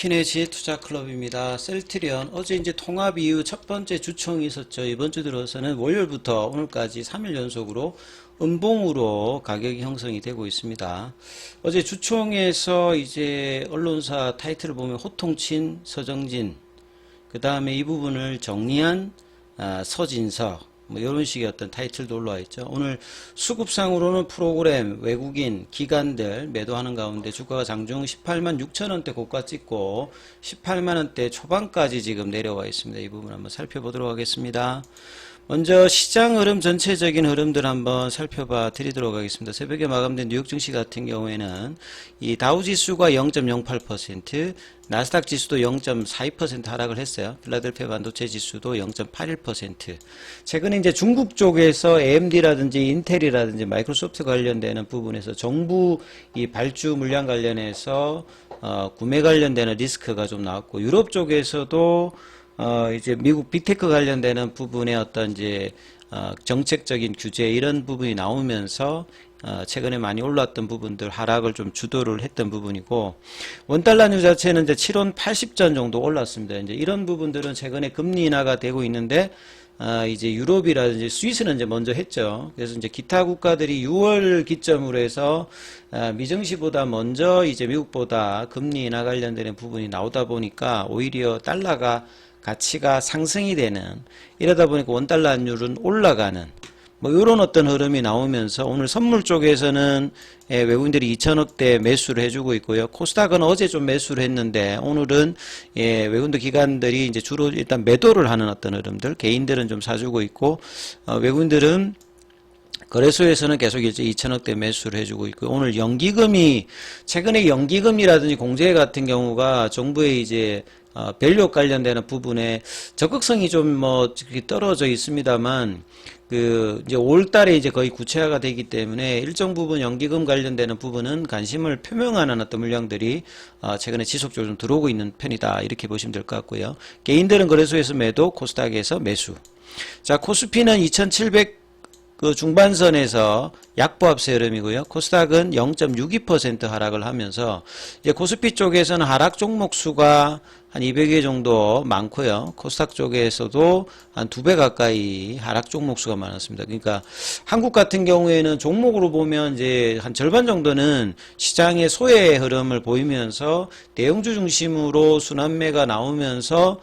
키네지 투자클럽입니다. 셀트리온 어제 이제 통합 이후 첫 번째 주총이 있었죠. 이번 주 들어서는 월요일부터 오늘까지 3일 연속으로 음봉으로 가격이 형성이 되고 있습니다. 어제 주총에서 이제 언론사 타이틀을 보면 호통친 서정진, 그 다음에 이 부분을 정리한 서진석, 뭐 이런 식의 어떤 타이틀도 올라와 있죠. 오늘 수급상으로는 프로그램, 외국인, 기관들 매도하는 가운데 주가가 장중 18만 6천 원대 고가 찍고 18만 원대 초반까지 지금 내려와 있습니다. 이 부분 한번 살펴보도록 하겠습니다. 먼저 시장 흐름, 전체적인 흐름들 한번 살펴봐 드리도록 하겠습니다. 새벽에 마감된 뉴욕 증시 같은 경우에는 이 다우지수가 0.08%, 나스닥 지수도 0.42% 하락을 했어요. 필라델피아 반도체 지수도 0.81%. 최근에 이제 중국 쪽에서 AMD라든지 인텔이라든지 마이크로소프트 관련되는 부분에서 정부 이 발주 물량 관련해서 구매 관련되는 리스크가 좀 나왔고, 유럽 쪽에서도 이제 미국 빅테크 관련되는 부분의 어떤 이제 정책적인 규제 이런 부분이 나오면서 최근에 많이 올랐던 부분들 하락을 좀 주도를 했던 부분이고, 원달러유 자체는 이제 7원 80전 정도 올랐습니다. 이제 이런 부분들은 최근에 금리 인하가 되고 있는데 이제 유럽이라든지 스위스는 이제 먼저 했죠. 그래서 이제 기타 국가들이 6월 기점으로 해서 미증시보다 먼저 이제 미국보다 금리 인하 관련되는 부분이 나오다 보니까 오히려 달러가 가치가 상승이 되는, 이러다 보니까 원달러 환율은 올라가는 뭐 이런 어떤 흐름이 나오면서 오늘 선물 쪽에서는 외국인들이 2천억대 매수를 해주고 있고요. 코스닥은 어제 좀 매수를 했는데 오늘은 외국인들 기관들이 이제 주로 일단 매도를 하는 어떤 흐름들, 개인들은 좀 사주고 있고, 외국인들은 거래소에서는 계속 이제 2천억대 매수를 해주고 있고, 오늘 연기금이, 최근에 연기금이라든지 공제 같은 경우가 정부의 이제 밸류 관련되는 부분에 적극성이 좀 뭐 떨어져 있습니다만, 이제 5월달에 이제 거의 구체화가 되기 때문에 일정 부분 연기금 관련되는 부분은 관심을 표명하는 어떤 물량들이 최근에 지속적으로 좀 들어오고 있는 편이다, 이렇게 보시면 될 것 같고요. 개인들은 거래소에서 매도, 코스닥에서 매수. 자, 코스피는 2700 그 중반선에서 약보합세 흐름이고요. 코스닥은 0.62% 하락을 하면서, 이제 코스피 쪽에서는 하락 종목 수가 한 200개 정도 많고요. 코스닥 쪽에서도 한 2배 가까이 하락 종목 수가 많았습니다. 그러니까 한국 같은 경우에는 종목으로 보면 이제 한 절반 정도는 시장의 소외 흐름을 보이면서 대형주 중심으로 순환매가 나오면서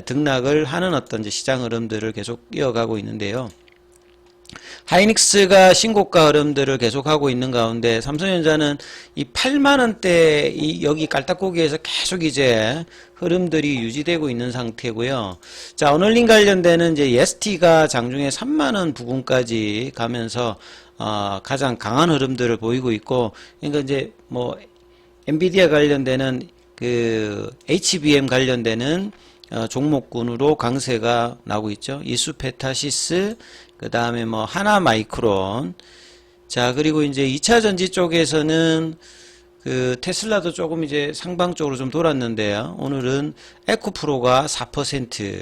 등락을 하는 어떤 이제 시장 흐름들을 계속 이어가고 있는데요. 하이닉스가 신고가 흐름들을 계속하고 있는 가운데 삼성전자는 이 8만원대 여기 깔딱고기에서 계속 이제 흐름들이 유지되고 있는 상태고요. 자, 언어링 관련되는 이제 ST가 장중에 3만원 부근까지 가면서 가장 강한 흐름들을 보이고 있고, 그러니까 이제 뭐 엔비디아 관련되는 그 HBM 관련되는 종목군으로 강세가 나오고 있죠. 이수페타시스, 그 다음에 뭐 하나마이크론. 자, 그리고 이제 2차 전지 쪽에서는 그 테슬라도 조금 이제 상방 쪽으로 좀 돌았는데요. 오늘은 에코프로가 4%,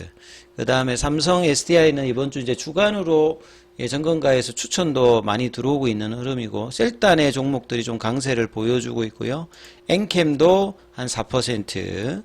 그 다음에 삼성 SDI는 이번 주 이제 주간으로 정건가에서 추천도 많이 들어오고 있는 흐름이고, 셀단의 종목들이 좀 강세를 보여주고 있고요. 엔캠도 한 4%.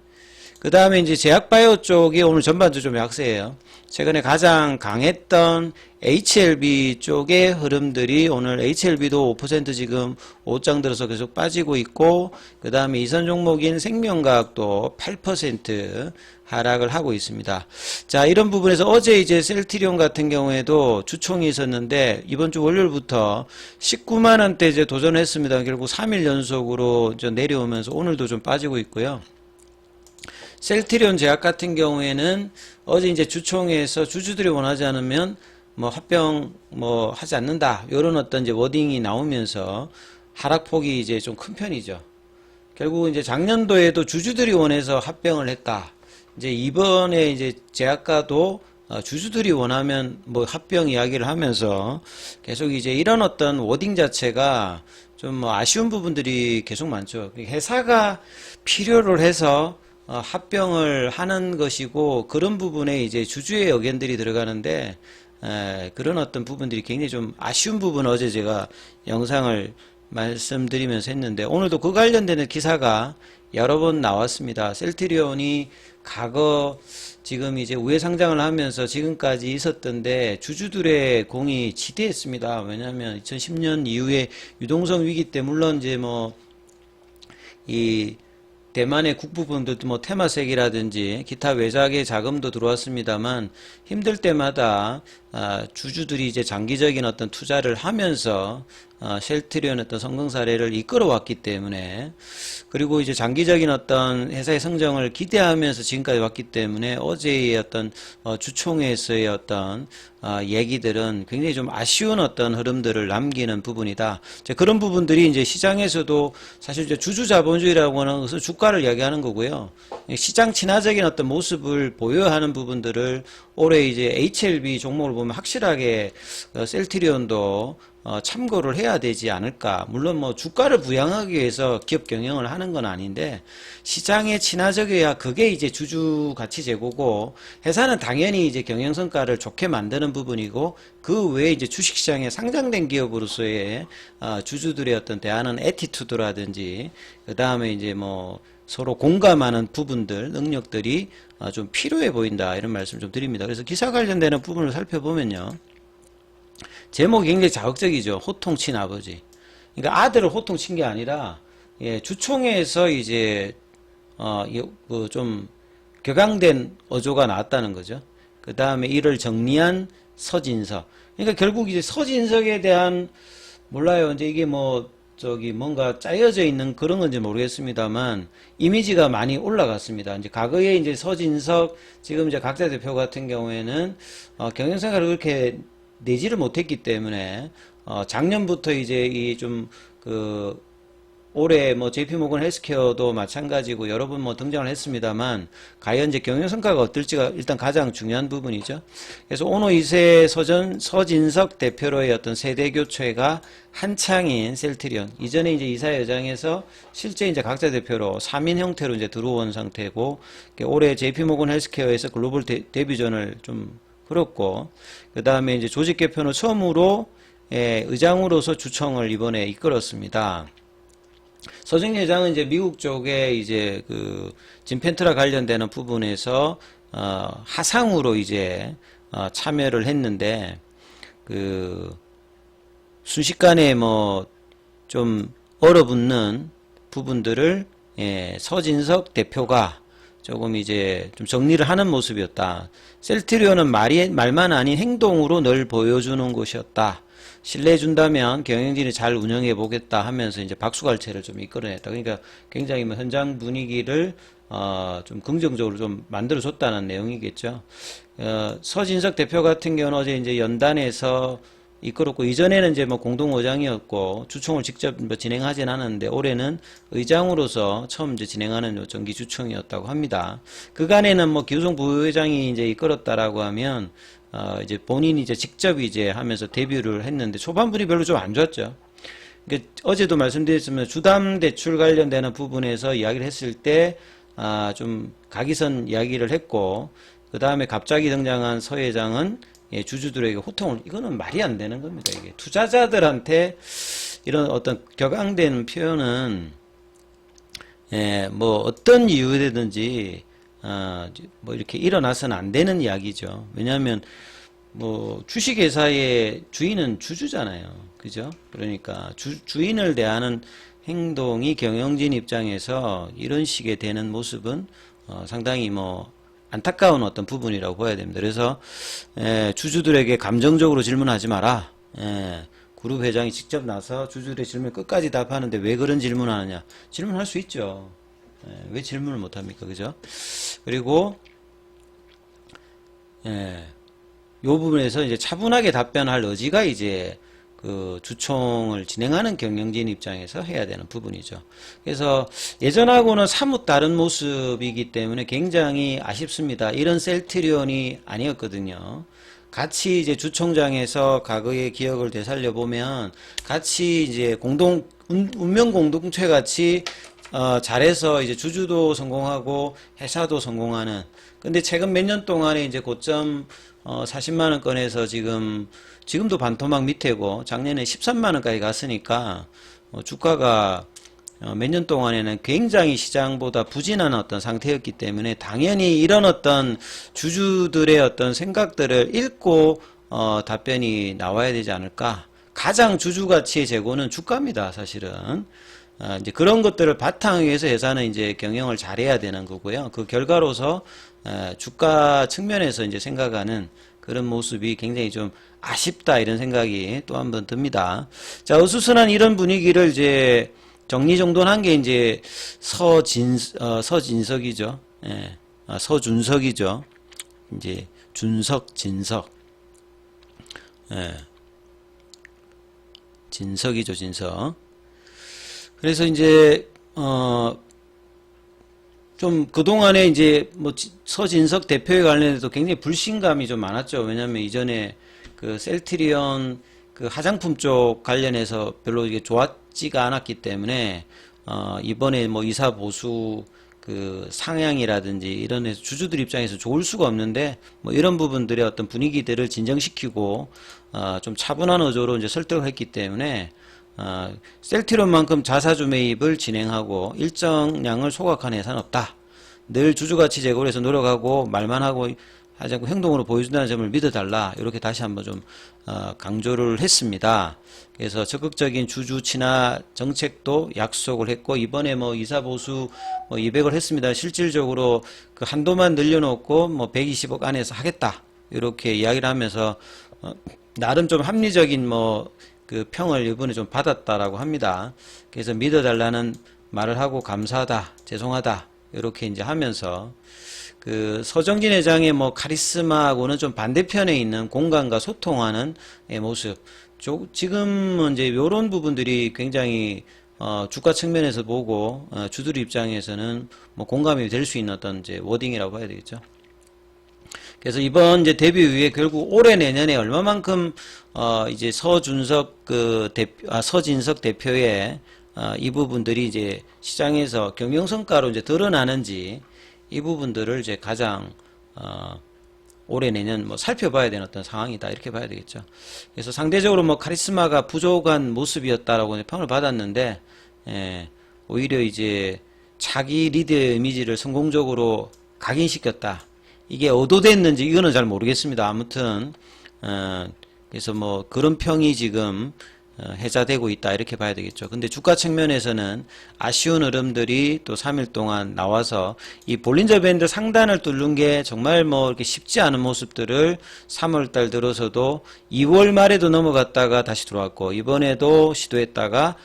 그 다음에 이제 제약바이오 쪽이 오늘 전반적으로 좀 약세예요. 최근에 가장 강했던 HLB 쪽의 흐름들이 오늘 HLB도 5% 지금 5장 들어서 계속 빠지고 있고, 그 다음에 이선 종목인 생명과학도 8% 하락을 하고 있습니다. 자, 이런 부분에서 어제 이제 셀트리온 같은 경우에도 주총이 있었는데 이번 주 월요일부터 19만원대 이제 도전했습니다. 결국 3일 연속으로 이제 내려오면서 오늘도 좀 빠지고 있고요. 셀트리온 제약 같은 경우에는 어제 이제 주총에서 주주들이 원하지 않으면 뭐 합병 뭐 하지 않는다, 이런 어떤 이제 워딩이 나오면서 하락폭이 이제 좀 큰 편이죠. 결국 이제 작년도에도 주주들이 원해서 합병을 했다. 이제 이번에 이제 제약과도 주주들이 원하면 뭐 합병 이야기를 하면서 계속 이제 이런 어떤 워딩 자체가 좀 뭐 아쉬운 부분들이 계속 많죠. 회사가 필요를 해서 합병을 하는 것이고, 그런 부분에 이제 주주의 의견들이 들어가는데, 그런 어떤 부분들이 굉장히 좀 아쉬운 부분, 어제 제가 영상을 말씀드리면서 했는데, 오늘도 그 관련되는 기사가 여러 번 나왔습니다. 셀트리온이 과거 지금 이제 우회 상장을 하면서 지금까지 있었던데 주주들의 공이 지대했습니다. 왜냐하면 2010년 이후에 유동성 위기 때 물론 이제 뭐 이 대만의 국부분들도 뭐 테마색이라든지 기타 외작의 자금도 들어왔습니다만 힘들 때마다 주주들이 이제 장기적인 어떤 투자를 하면서 셀트리온 어떤 성공 사례를 이끌어왔기 때문에, 그리고 이제 장기적인 어떤 회사의 성장을 기대하면서 지금까지 왔기 때문에 어제의 어떤 주총회에서의 어떤 얘기들은 굉장히 좀 아쉬운 어떤 흐름들을 남기는 부분이다. 그런 부분들이 이제 시장에서도 사실 이제 주주 자본주의라고 하는 것은 주가를 이야기하는 거고요. 시장 친화적인 어떤 모습을 보여야 하는 부분들을 올해 이제 HLB 종목을 보면 확실하게 셀트리온도 참고를 해야 되지 않을까. 물론 뭐 주가를 부양하기 위해서 기업 경영을 하는 건 아닌데 시장에 친화적이어야 그게 이제 주주 가치 제고고, 회사는 당연히 이제 경영 성과를 좋게 만드는 부분이고, 그 외에 이제 주식시장에 상장된 기업으로서의 주주들의 어떤 대하는 애티튜드라든지 그 다음에 이제 뭐 서로 공감하는 부분들, 능력들이 좀 필요해 보인다, 이런 말씀 좀 드립니다. 그래서 기사 관련되는 부분을 살펴보면요, 제목이 굉장히 자극적이죠. 호통친 아버지. 그러니까 아들을 호통친 게 아니라, 주총회에서 이제 좀 격앙된 어조가 나왔다는 거죠. 그 다음에 이를 정리한 서진석. 그러니까 결국 이제 서진석에 대한, 몰라요. 이제 이게 뭐 뭔가 짜여져 있는 그런 건지 모르겠습니다만 이미지가 많이 올라갔습니다. 이제 과거에 이제 서진석, 지금 이제 각자 대표 같은 경우에는 경영생활을 그렇게 내지를 못했기 때문에 작년부터 이제 이 좀 올해 뭐 JP모건 헬스케어도 마찬가지고 여러 번 뭐 등장을 했습니다만 과연 이제 경영 성과가 어떨지가 일단 가장 중요한 부분이죠. 그래서 오노 2세 서진석 대표로의 어떤 세대 교체가 한창인 셀트리온, 이전에 이제 이사회장에서 실제 이제 각자 대표로 3인 형태로 이제 들어온 상태고, 올해 JP모건 헬스케어에서 글로벌 데뷔전을 좀 그렇고, 그 다음에 이제 조직 개편을 처음으로 의장으로서 주총을 이번에 이끌었습니다. 서정희 회장은 이제 미국 쪽에 이제 진펜트라 관련되는 부분에서 하상으로 이제 참여를 했는데, 순식간에 뭐 좀 얼어붙는 부분들을 서진석 대표가 조금 이제 좀 정리를 하는 모습이었다. 셀트리온은 말만 아닌 행동으로 늘 보여주는 곳이었다. 신뢰해준다면 경영진이 잘 운영해 보겠다 하면서 이제 박수갈채를 좀 이끌어냈다. 그러니까 굉장히 뭐 현장 분위기를 좀 긍정적으로 좀 만들어줬다는 내용이겠죠. 서진석 대표 같은 경우는 어제 이제 연단에서 이끌었고, 이전에는 이제 뭐 공동의장이었고 주총을 직접 뭐 진행하진 않았는데 올해는 의장으로서 처음 이제 진행하는 정기 주총이었다고 합니다. 그간에는 뭐 기우성 부회장이 이제 이끌었다라고 하면 이제 본인이 이제 직접 이제 하면서 데뷔를 했는데 초반분이 별로 좀 안 좋았죠. 그러니까 어제도 말씀드렸지만 주담 대출 관련되는 부분에서 이야기를 했을 때 좀 각이선 이야기를 했고, 그 다음에 갑자기 등장한 서 회장은 주주들에게 호통을, 이거는 말이 안 되는 겁니다. 이게 투자자들한테 이런 어떤 격앙된 표현은 뭐 어떤 이유든지 뭐 이렇게 일어나서는 안 되는 이야기죠. 왜냐하면 뭐 주식회사의 주인은 주주잖아요. 그죠? 그러니까 주인을 대하는 행동이 경영진 입장에서 이런 식의 되는 모습은 상당히 뭐 안타까운 어떤 부분이라고 봐야 됩니다. 그래서 주주들에게 감정적으로 질문하지 마라. 그룹 회장이 직접 나서 주주들의 질문을 끝까지 답하는데 왜 그런 질문을 하느냐. 질문할 수 있죠. 왜 질문을 못합니까? 그죠? 그리고 이 부분에서 이제 차분하게 답변할 의지가 이제 주총을 진행하는 경영진 입장에서 해야 되는 부분이죠. 그래서 예전하고는 사뭇 다른 모습이기 때문에 굉장히 아쉽습니다. 이런 셀트리온이 아니었거든요. 같이 이제 주총장에서 과거의 기억을 되살려 보면 같이 이제 운명 공동체 같이 잘해서 이제 주주도 성공하고 회사도 성공하는. 근데 최근 몇 년 동안에 이제 고점 40만 원권에서 지금도 반토막 밑에고 작년에 13만 원까지 갔으니까 주가가 몇 년 동안에는 굉장히 시장보다 부진한 어떤 상태였기 때문에 당연히 이런 어떤 주주들의 어떤 생각들을 읽고 답변이 나와야 되지 않을까. 가장 주주 가치의 제고는 주가입니다, 사실은. 이제 그런 것들을 바탕에 해서 회사는 이제 경영을 잘해야 되는 거고요. 그 결과로서 주가 측면에서 이제 생각하는 그런 모습이 굉장히 좀 아쉽다 이런 생각이 또 한 번 듭니다. 자, 어수선한 이런 분위기를 이제 정리정돈한 게 이제 서진석이죠. 예, 서준석이죠. 이제 준석, 진석. 예, 진석이죠, 진석. 그래서 이제 좀 그동안에 이제 뭐 서진석 대표에 관련해서 굉장히 불신감이 좀 많았죠. 왜냐하면 이전에 그 셀트리온 그 화장품 쪽 관련해서 별로 이게 좋았지가 않았기 때문에 이번에 뭐 이사 보수 그 상향이라든지 이런 해서 주주들 입장에서 좋을 수가 없는데 뭐 이런 부분들의 어떤 분위기들을 진정시키고 좀 차분한 어조로 이제 설득을 했기 때문에 셀트리온만큼 자사주 매입을 진행하고 일정량을 소각한 회사는 없다. 늘 주주가치 제고를 해서 노력하고 말만 하고 하지 않고 행동으로 보여준다는 점을 믿어달라. 이렇게 다시 한번 좀 강조를 했습니다. 그래서 적극적인 주주 친화 정책도 약속을 했고 이번에 뭐 이사 보수 뭐 200을 했습니다. 실질적으로 그 한도만 늘려놓고 뭐 120억 안에서 하겠다. 이렇게 이야기를 하면서 나름 좀 합리적인 뭐 그 평을 이번에 좀 받았다라고 합니다. 그래서 믿어달라는 말을 하고 감사하다, 죄송하다 이렇게 이제 하면서 그 서정진 회장의 뭐 카리스마하고는 좀 반대편에 있는 공간과 소통하는 모습. 지금은 이제 이런 부분들이 굉장히 주가 측면에서 보고 주들 입장에서는 뭐 공감이 될 수 있는 어떤 이제 워딩이라고 봐야 되겠죠. 그래서 이번 이제 데뷔 이후에 결국 올해 내년에 얼마만큼 이제 서준석 서진석 대표의 이 부분들이 이제 시장에서 경영 성과로 이제 드러나는지 이 부분들을 이제 가장 올해 내년 뭐 살펴봐야 되는 어떤 상황이다 이렇게 봐야 되겠죠. 그래서 상대적으로 뭐 카리스마가 부족한 모습이었다라고 평을 받았는데 오히려 이제 자기 리더의 이미지를 성공적으로 각인시켰다. 이게 의도됐는지 이거는 잘 모르겠습니다. 아무튼 그래서 뭐 그런 평이 지금 해자되고 있다 이렇게 봐야 되겠죠. 근데 주가 측면에서는 아쉬운 흐름들이 또 3일 동안 나와서 이 볼린저 밴드 상단을 뚫는 게 정말 뭐 이렇게 쉽지 않은 모습들을 3월달 들어서도 2월 말에도 넘어갔다가 다시 들어왔고 이번에도 시도했다가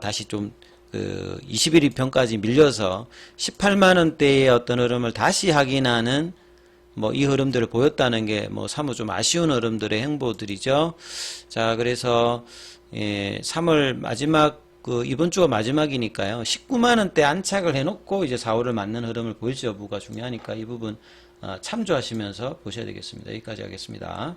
다시 좀 그 21일평까지 밀려서 18만 원대의 어떤 흐름을 다시 확인하는 뭐 이 흐름들을 보였다는 게 뭐 사뭇 좀 아쉬운 흐름들의 행보들이죠. 자, 그래서 3월 마지막 이번 주가 마지막이니까요. 19만 원대 안착을 해놓고 이제 4월을 맞는 흐름을 보일지 여부가 중요하니까 이 부분 참조하시면서 보셔야 되겠습니다. 여기까지 하겠습니다.